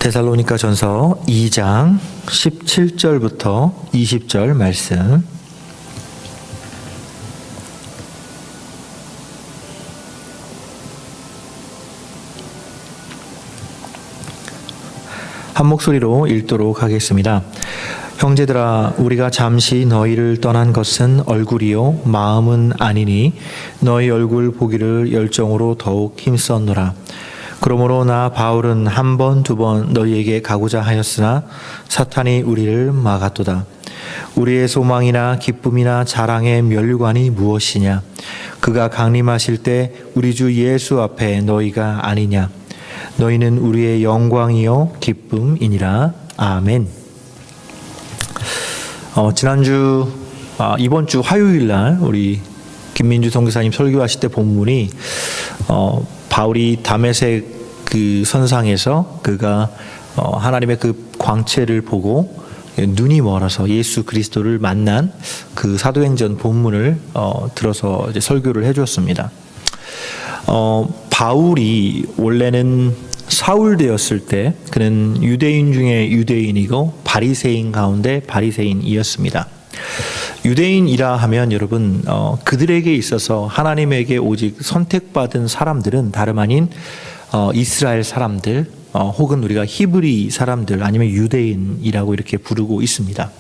데살로니가 전서 2장 17절부터 20절 말씀. 한 목소리로 읽도록 하겠습니다. 형제들아, 우리가 잠시 너희를 떠난 것은 얼굴이요 마음은 아니니 너희 얼굴 보기를 열정으로 더욱 힘썼노라. 그러므로 나 바울은 한 번, 두 번 너희에게 가고자 하였으나 사탄이 우리를 막았도다. 우리의 소망이나 기쁨이나 자랑의 면류관이 무엇이냐? 그가 강림하실 때 우리 주 예수 앞에 너희가 아니냐? 너희는 우리의 영광이요 기쁨이니라. 아멘. 이번 주 화요일 날 우리 김민주 선교사님 설교하실 때 본문이 바울이 다메섹 그 선상에서 그가 하나님의 그 광채를 보고 눈이 멀어서 예수 그리스도를 만난 그 사도행전 본문을 들어서 이제 설교를 해주었습니다. 바울이 원래는 사울되었을 때 그는 유대인 중에 유대인이고 바리새인 가운데 바리새인이었습니다. 유대인이라 하면 여러분 그들에게 있어서 하나님에게 오직 선택받은 사람들은 다름 아닌 이스라엘 사람들 혹은 우리가 히브리 사람들 아니면 유대인이라고 이렇게 부르고 있습니다.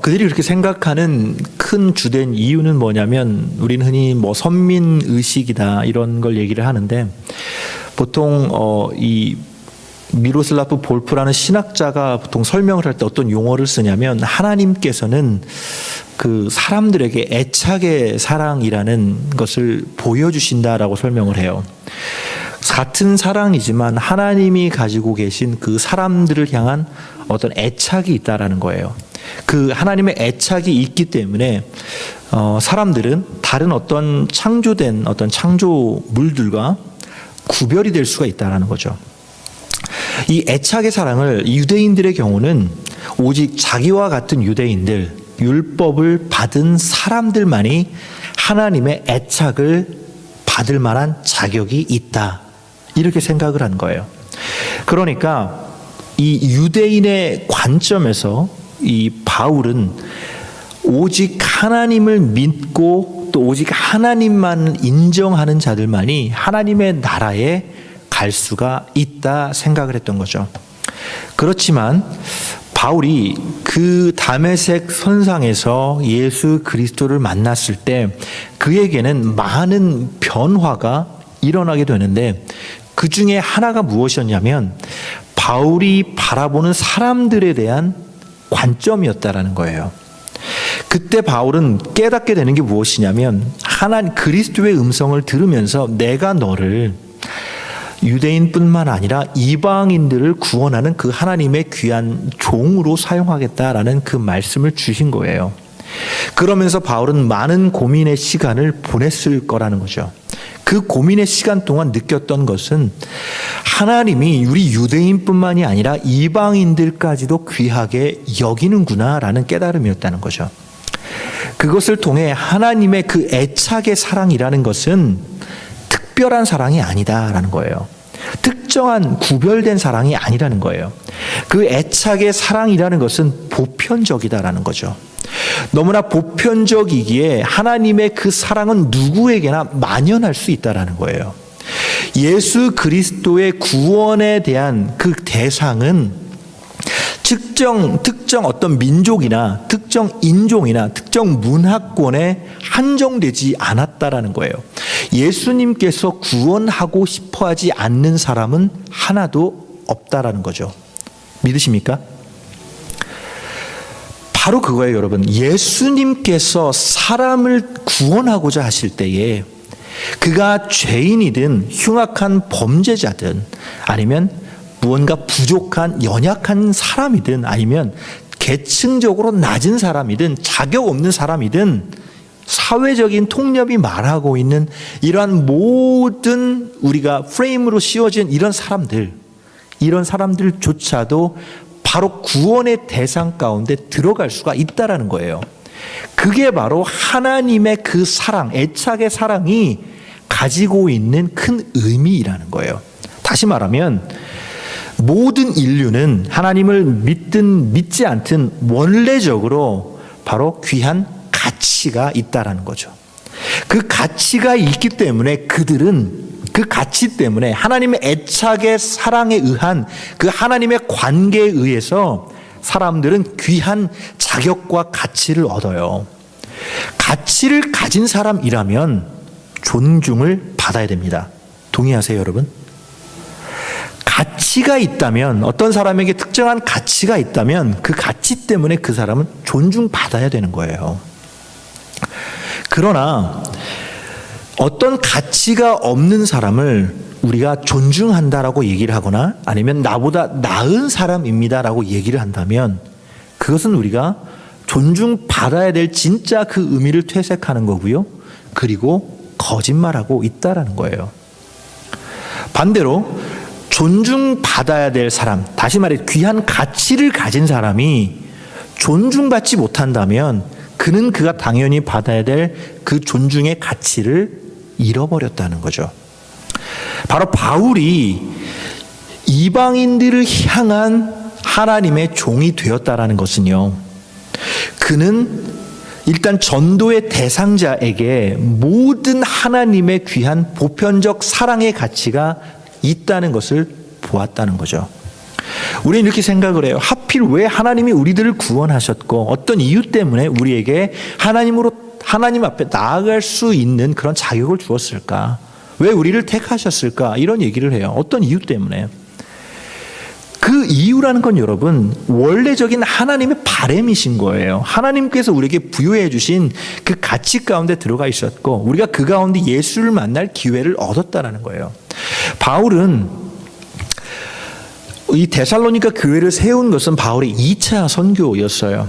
그들이 그렇게 생각하는 큰 주된 이유는 뭐냐면 우리는 흔히 선민 의식이다 이런 걸 얘기를 하는데 보통 이 미로슬라프 볼프라는 신학자가 보통 설명을 할 때 어떤 용어를 쓰냐면 하나님께서는 그 사람들에게 애착의 사랑이라는 것을 보여주신다라고 설명을 해요. 같은 사랑이지만 하나님이 가지고 계신 그 사람들을 향한 어떤 애착이 있다라는 거예요. 그 하나님의 애착이 있기 때문에 사람들은 다른 어떤 창조된 어떤 창조물들과 구별이 될 수가 있다라는 거죠. 이 애착의 사랑을 유대인들의 경우는 오직 자기와 같은 유대인들, 율법을 받은 사람들만이 하나님의 애착을 받을 만한 자격이 있다. 이렇게 생각을 한 거예요. 그러니까 이 유대인의 관점에서 이 바울은 오직 하나님을 믿고 또 오직 하나님만 인정하는 자들만이 하나님의 나라에 갈 수가 있다 생각을 했던 거죠. 그렇지만 바울이 그 다메섹 선상에서 예수 그리스도를 만났을 때 그에게는 많은 변화가 일어나게 되는데 그 중에 하나가 무엇이었냐면 바울이 바라보는 사람들에 대한 관점이었다라는 거예요. 그때 바울은 깨닫게 되는 게 무엇이냐면 하나님 그리스도의 음성을 들으면서 내가 너를 유대인뿐만 아니라 이방인들을 구원하는 그 하나님의 귀한 종으로 사용하겠다라는 그 말씀을 주신 거예요. 그러면서 바울은 많은 고민의 시간을 보냈을 거라는 거죠. 그 고민의 시간 동안 느꼈던 것은 하나님이 우리 유대인뿐만이 아니라 이방인들까지도 귀하게 여기는구나라는 깨달음이었다는 거죠. 그것을 통해 하나님의 그 애착의 사랑이라는 것은 특별한 사랑이 아니다라는 거예요. 특정한 구별된 사랑이 아니라는 거예요. 그 애착의 사랑이라는 것은 보편적이다라는 거죠. 너무나 보편적이기에 하나님의 그 사랑은 누구에게나 만연할 수 있다라는 거예요. 예수 그리스도의 구원에 대한 그 대상은 특정 어떤 민족이나 특정 인종이나 특정 문화권에 한정되지 않았다라는 거예요. 예수님께서 구원하고 싶어 하지 않는 사람은 하나도 없다라는 거죠. 믿으십니까? 바로 그거예요, 여러분. 예수님께서 사람을 구원하고자 하실 때에 그가 죄인이든 흉악한 범죄자든 아니면 무언가 부족한 연약한 사람이든 아니면 계층적으로 낮은 사람이든 자격 없는 사람이든 사회적인 통념이 말하고 있는 이러한 모든 우리가 프레임으로 씌워진 이런 사람들조차도 바로 구원의 대상 가운데 들어갈 수가 있다라는 거예요. 그게 바로 하나님의 그 사랑, 애착의 사랑이 가지고 있는 큰 의미라는 거예요. 다시 말하면 모든 인류는 하나님을 믿든 믿지 않든 원래적으로 바로 귀한 가치가 있다라는 거죠. 그 가치가 있기 때문에 그들은 그 가치 때문에 하나님의 애착의 사랑에 의한 그 하나님의 관계에 의해서 사람들은 귀한 자격과 가치를 얻어요. 가치를 가진 사람이라면 존중을 받아야 됩니다. 동의하세요, 여러분? 가치가 있다면, 어떤 사람에게 특정한 가치가 있다면 그 가치 때문에 그 사람은 존중받아야 되는 거예요. 그러나 어떤 가치가 없는 사람을 우리가 존중한다라고 얘기를 하거나 아니면 나보다 나은 사람입니다라고 얘기를 한다면 그것은 우리가 존중받아야 될 진짜 그 의미를 퇴색하는 거고요. 그리고 거짓말하고 있다라는 거예요. 반대로 존중받아야 될 사람, 다시 말해 귀한 가치를 가진 사람이 존중받지 못한다면 그는 그가 당연히 받아야 될 그 존중의 가치를 잃어버렸다는 거죠. 바로 바울이 이방인들을 향한 하나님의 종이 되었다라는 것은요, 그는 일단 전도의 대상자에게 모든 하나님의 귀한 보편적 사랑의 가치가 있다는 것을 보았다는 거죠. 우리는 이렇게 생각을 해요. 하필 왜 하나님이 우리들을 구원하셨고 어떤 이유 때문에 우리에게 하나님 앞에 나아갈 수 있는 그런 자격을 주었을까? 왜 우리를 택하셨을까? 이런 얘기를 해요. 어떤 이유 때문에? 그 이유라는 건 여러분 원래적인 하나님의 바람이신 거예요. 하나님께서 우리에게 부여해 주신 그 가치 가운데 들어가 있었고 우리가 그 가운데 예수를 만날 기회를 얻었다라는 거예요. 바울은 이 데살로니가 교회를 세운 것은 바울의 2차 선교였어요.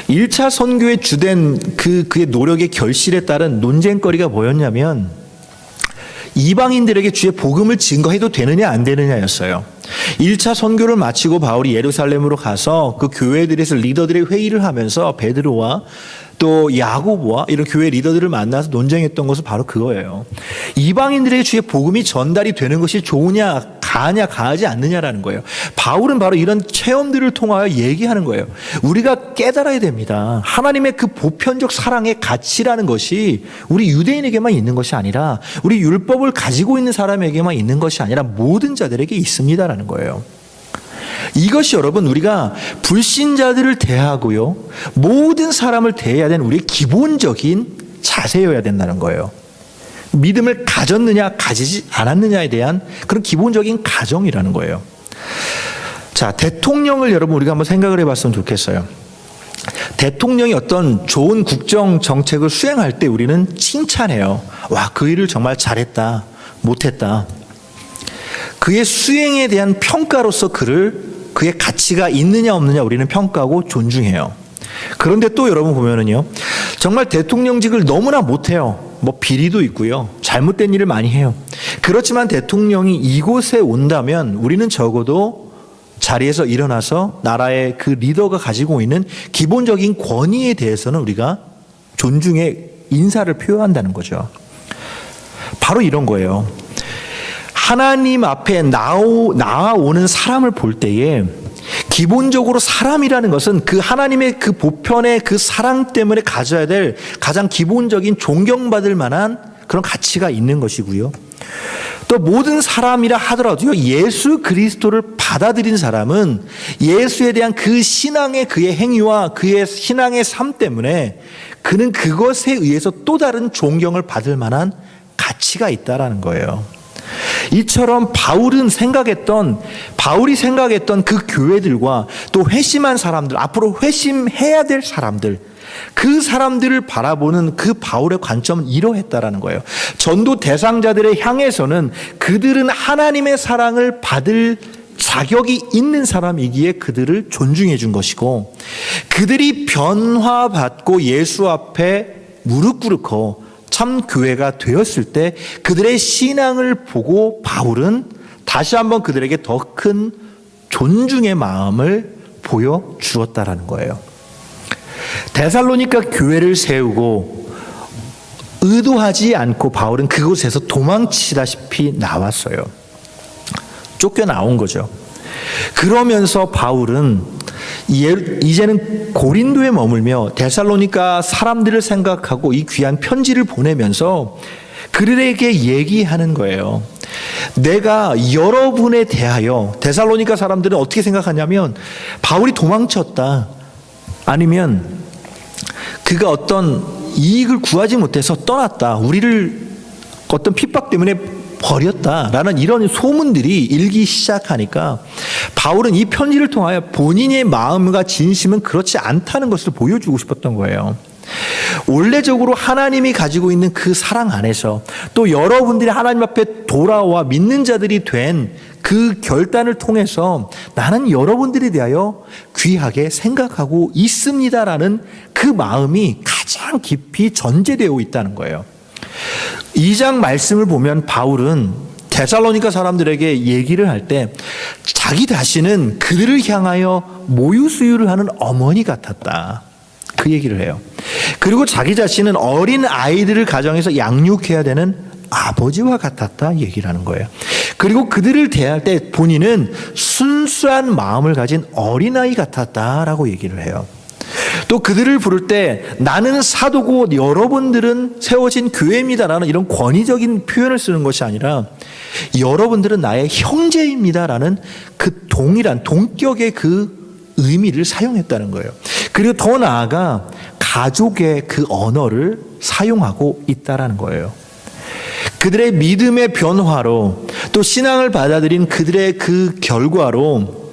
1차 선교의 주된 그의 노력의 결실에 따른 논쟁거리가 뭐였냐면 이방인들에게 주의 복음을 증거해도 되느냐 안 되느냐였어요. 1차 선교를 마치고 바울이 예루살렘으로 가서 그 교회들에서 리더들의 회의를 하면서 베드로와 또 야고보와 이런 교회 리더들을 만나서 논쟁했던 것은 바로 그거예요. 이방인들에게 주의 복음이 전달이 되는 것이 좋으냐 가하지 않느냐라는 거예요. 바울은 바로 이런 체험들을 통하여 얘기하는 거예요. 우리가 깨달아야 됩니다. 하나님의 그 보편적 사랑의 가치라는 것이 우리 유대인에게만 있는 것이 아니라 우리 율법을 가지고 있는 사람에게만 있는 것이 아니라 모든 자들에게 있습니다라는 거예요. 이것이 여러분 우리가 불신자들을 대하고요 모든 사람을 대해야 되는 우리의 기본적인 자세여야 된다는 거예요. 믿음을 가졌느냐 가지지 않았느냐에 대한 그런 기본적인 가정이라는 거예요. 자, 대통령을 여러분 우리가 한번 생각을 해봤으면 좋겠어요. 대통령이 어떤 좋은 국정 정책을 수행할 때 우리는 칭찬해요. 와, 그 일을 정말 잘했다, 못했다. 그의 수행에 대한 평가로서 그의 가치가 있느냐 없느냐 우리는 평가하고 존중해요. 그런데 또 여러분 보면은요, 정말 대통령직을 너무나 못해요. 뭐 비리도 있고요, 잘못된 일을 많이 해요. 그렇지만 대통령이 이곳에 온다면 우리는 적어도 자리에서 일어나서 나라의 그 리더가 가지고 있는 기본적인 권위에 대해서는 우리가 존중의 인사를 표한다는 거죠. 바로 이런 거예요. 하나님 앞에 나아오는 사람을 볼 때에 기본적으로 사람이라는 것은 그 하나님의 그 보편의 그 사랑 때문에 가져야 될 가장 기본적인 존경받을 만한 그런 가치가 있는 것이고요. 또 모든 사람이라 하더라도요, 예수 그리스도를 받아들인 사람은 예수에 대한 그 신앙의 그의 행위와 그의 신앙의 삶 때문에 그는 그것에 의해서 또 다른 존경을 받을 만한 가치가 있다라는 거예요. 이처럼 바울이 생각했던 그 교회들과 또 회심한 사람들, 앞으로 회심해야 될 사람들, 그 사람들을 바라보는 그 바울의 관점은 이러했다라는 거예요. 전도 대상자들을 향해서는 그들은 하나님의 사랑을 받을 자격이 있는 사람이기에 그들을 존중해 준 것이고, 그들이 변화받고 예수 앞에 무릎 꿇고 참 교회가 되었을 때 그들의 신앙을 보고 바울은 다시 한번 그들에게 더 큰 존중의 마음을 보여주었다라는 거예요. 데살로니가 교회를 세우고 의도하지 않고 바울은 그곳에서 도망치다시피 나왔어요. 쫓겨나온 거죠. 그러면서 바울은 이제는 고린도에 머물며 데살로니가 사람들을 생각하고 이 귀한 편지를 보내면서 그들에게 얘기하는 거예요. 내가 여러분에 대하여, 데살로니가 사람들은 어떻게 생각하냐면 바울이 도망쳤다, 아니면 그가 어떤 이익을 구하지 못해서 떠났다, 우리를 어떤 핍박 때문에 버렸다라는 이런 소문들이 일기 시작하니까 바울은 이 편지를 통하여 본인의 마음과 진심은 그렇지 않다는 것을 보여주고 싶었던 거예요. 원래적으로 하나님이 가지고 있는 그 사랑 안에서, 또 여러분들이 하나님 앞에 돌아와 믿는 자들이 된 그 결단을 통해서 나는 여러분들에 대하여 귀하게 생각하고 있습니다라는 그 마음이 가장 깊이 전제되어 있다는 거예요. 2장 말씀을 보면 바울은 데살로니가 사람들에게 얘기를 할 때 자기 자신은 그들을 향하여 모유수유를 하는 어머니 같았다, 그 얘기를 해요. 그리고 자기 자신은 어린 아이들을 가정에서 양육해야 되는 아버지와 같았다 얘기를 하는 거예요. 그리고 그들을 대할 때 본인은 순수한 마음을 가진 어린아이 같았다라고 얘기를 해요. 또 그들을 부를 때 나는 사도고 여러분들은 세워진 교회입니다라는 이런 권위적인 표현을 쓰는 것이 아니라 여러분들은 나의 형제입니다라는 그 동일한 동격의 그 의미를 사용했다는 거예요. 그리고 더 나아가 가족의 그 언어를 사용하고 있다라는 거예요. 그들의 믿음의 변화로, 또 신앙을 받아들인 그들의 그 결과로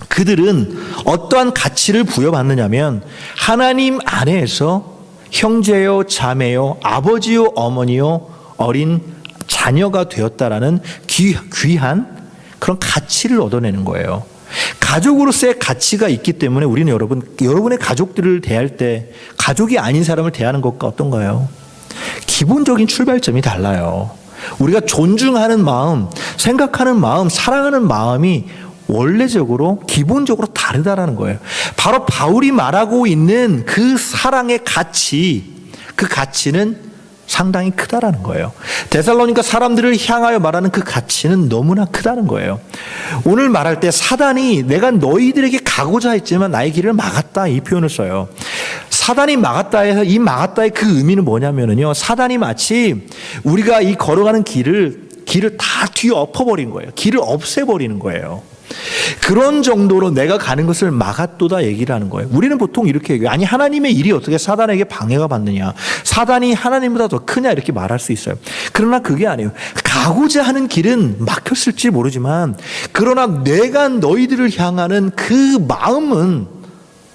그들은 어떠한 가치를 부여받느냐면 하나님 안에서 형제요, 자매요, 아버지요, 어머니요, 어린 자녀가 되었다라는 귀한 그런 가치를 얻어내는 거예요. 가족으로서의 가치가 있기 때문에 우리는 여러분의 가족들을 대할 때 가족이 아닌 사람을 대하는 것과 어떤가요? 기본적인 출발점이 달라요. 우리가 존중하는 마음, 생각하는 마음, 사랑하는 마음이 원래적으로 기본적으로 다르다라는 거예요. 바로 바울이 말하고 있는 그 사랑의 가치, 그 가치는 상당히 크다라는 거예요. 데살로니가 사람들을 향하여 말하는 그 가치는 너무나 크다는 거예요. 오늘 말할 때 사단이 내가 너희들에게 가고자 했지만 나의 길을 막았다, 이 표현을 써요. 사단이 막았다 해서 이 막았다의 그 의미는 뭐냐면요, 사단이 마치 우리가 이 걸어가는 길을 다 뒤엎어버린 거예요. 길을 없애버리는 거예요. 그런 정도로 내가 가는 것을 막았도다 얘기를 하는 거예요. 우리는 보통 이렇게 얘기해요. 아니, 하나님의 일이 어떻게 사단에게 방해가 받느냐, 사단이 하나님보다 더 크냐, 이렇게 말할 수 있어요. 그러나 그게 아니에요. 가고자 하는 길은 막혔을지 모르지만 그러나 내가 너희들을 향하는 그 마음은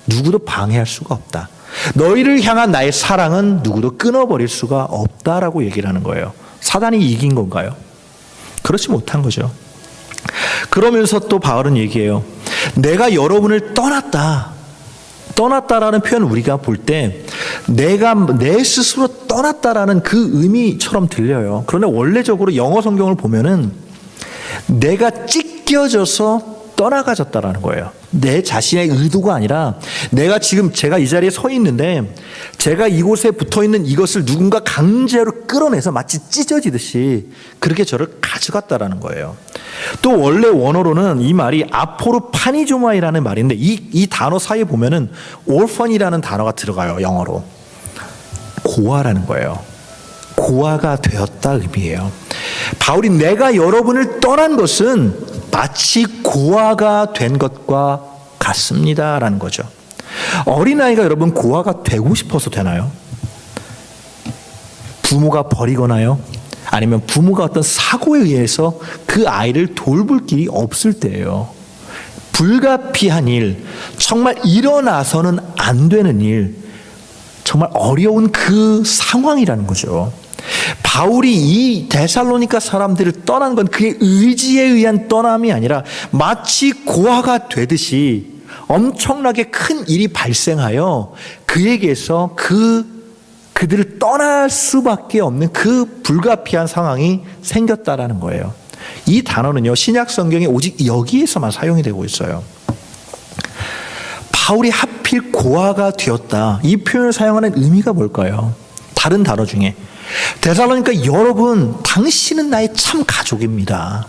누구도 방해할 수가 없다. 너희를 향한 나의 사랑은 누구도 끊어버릴 수가 없다라고 얘기를 하는 거예요. 사단이 이긴 건가요? 그렇지 못한 거죠. 그러면서 또 바울은 얘기해요. 내가 여러분을 떠났다라는 표현을 우리가 볼 때 내가 내 스스로 떠났다라는 그 의미처럼 들려요. 그런데 원래적으로 영어 성경을 보면은 내가 찢겨져서 떠나가졌다라는 거예요. 내 자신의 의도가 아니라 제가 이 자리에 서 있는데 제가 이곳에 붙어 있는 이것을 누군가 강제로 끌어내서 마치 찢어지듯이 그렇게 저를 가져갔다라는 거예요. 또 원래 원어로는 이 말이 아포르파니조마이라는 말인데 이 단어 사이에 보면은 orphan이라는 단어가 들어가요. 영어로. 고아라는 거예요. 고아가 되었다 의미예요. 바울이 내가 여러분을 떠난 것은 마치 고아가 된 것과 같습니다라는 거죠. 어린아이가 여러분 고아가 되고 싶어서 되나요? 부모가 버리거나요? 아니면 부모가 어떤 사고에 의해서 그 아이를 돌볼 길이 없을 때예요. 불가피한 일, 정말 일어나서는 안 되는 일, 정말 어려운 그 상황이라는 거죠. 바울이 이 데살로니가 사람들을 떠난 건 그의 의지에 의한 떠남이 아니라 마치 고아가 되듯이 엄청나게 큰 일이 발생하여 그에게서 그들을 떠날 수밖에 없는 그 불가피한 상황이 생겼다라는 거예요. 이 단어는요, 신약 성경에 오직 여기에서만 사용이 되고 있어요. 바울이 하필 고아가 되었다, 이 표현을 사용하는 의미가 뭘까요? 다른 단어 중에 데살로니가 여러분, 당신은 나의 참 가족입니다.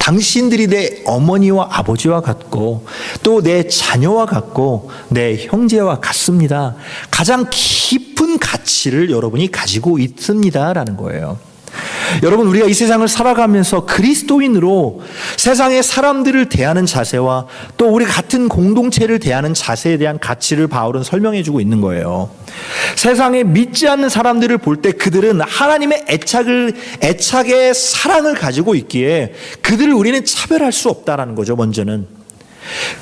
당신들이 내 어머니와 아버지와 같고 또 내 자녀와 같고 내 형제와 같습니다. 가장 깊은 가치를 여러분이 가지고 있습니다라는 거예요. 여러분, 우리가 이 세상을 살아가면서 그리스도인으로 세상의 사람들을 대하는 자세와 또 우리 같은 공동체를 대하는 자세에 대한 가치를 바울은 설명해 주고 있는 거예요. 세상에 믿지 않는 사람들을 볼 때 그들은 하나님의 애착의 사랑을 가지고 있기에 그들을 우리는 차별할 수 없다라는 거죠, 먼저는.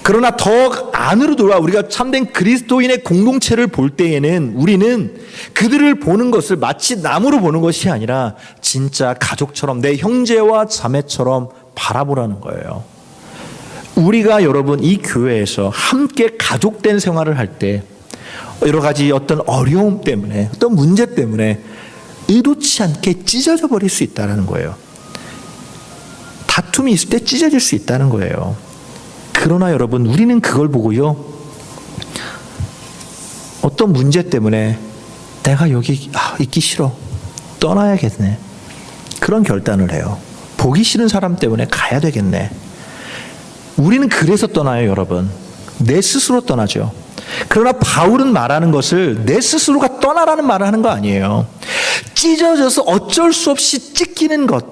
그러나 더 안으로 돌아 우리가 참된 그리스도인의 공동체를 볼 때에는 우리는 그들을 보는 것을 마치 남으로 보는 것이 아니라 진짜 가족처럼, 내 형제와 자매처럼 바라보라는 거예요. 우리가 여러분 이 교회에서 함께 가족된 생활을 할 때 여러 가지 어떤 어려움 때문에, 어떤 문제 때문에 의도치 않게 찢어져 버릴 수 있다는 거예요. 다툼이 있을 때 찢어질 수 있다는 거예요. 그러나 여러분, 우리는 그걸 보고요, 어떤 문제 때문에 내가 여기 있기 싫어, 떠나야겠네, 그런 결단을 해요. 보기 싫은 사람 때문에 가야 되겠네. 우리는 그래서 떠나요, 여러분. 내 스스로 떠나죠. 그러나 바울은 말하는 것을 내 스스로가 떠나라는 말을 하는 거 아니에요. 찢어져서 어쩔 수 없이 찢기는 것,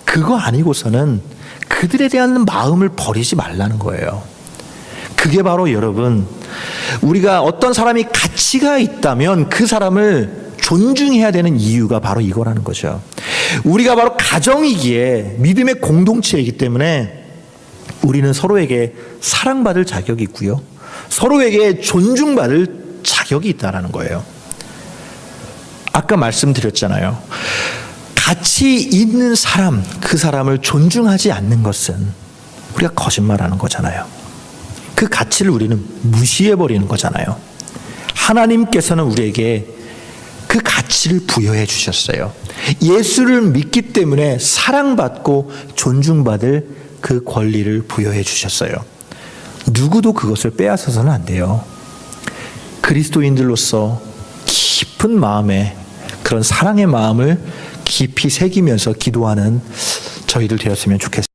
그거 아니고서는 그들에 대한 마음을 버리지 말라는 거예요. 그게 바로 여러분, 우리가 어떤 사람이 가치가 있다면 그 사람을 존중해야 되는 이유가 바로 이거라는 거죠. 우리가 바로 가정이기에, 믿음의 공동체이기 때문에 우리는 서로에게 사랑받을 자격이 있고요, 서로에게 존중받을 자격이 있다는 거예요. 아까 말씀드렸잖아요. 가치 있는 사람, 그 사람을 존중하지 않는 것은 우리가 거짓말하는 거잖아요. 그 가치를 우리는 무시해버리는 거잖아요. 하나님께서는 우리에게 그 가치를 부여해 주셨어요. 예수를 믿기 때문에 사랑받고 존중받을 그 권리를 부여해 주셨어요. 누구도 그것을 빼앗아서는 안 돼요. 그리스도인들로서 깊은 마음에 그런 사랑의 마음을 깊이 새기면서 기도하는 저희들 되었으면 좋겠습니다.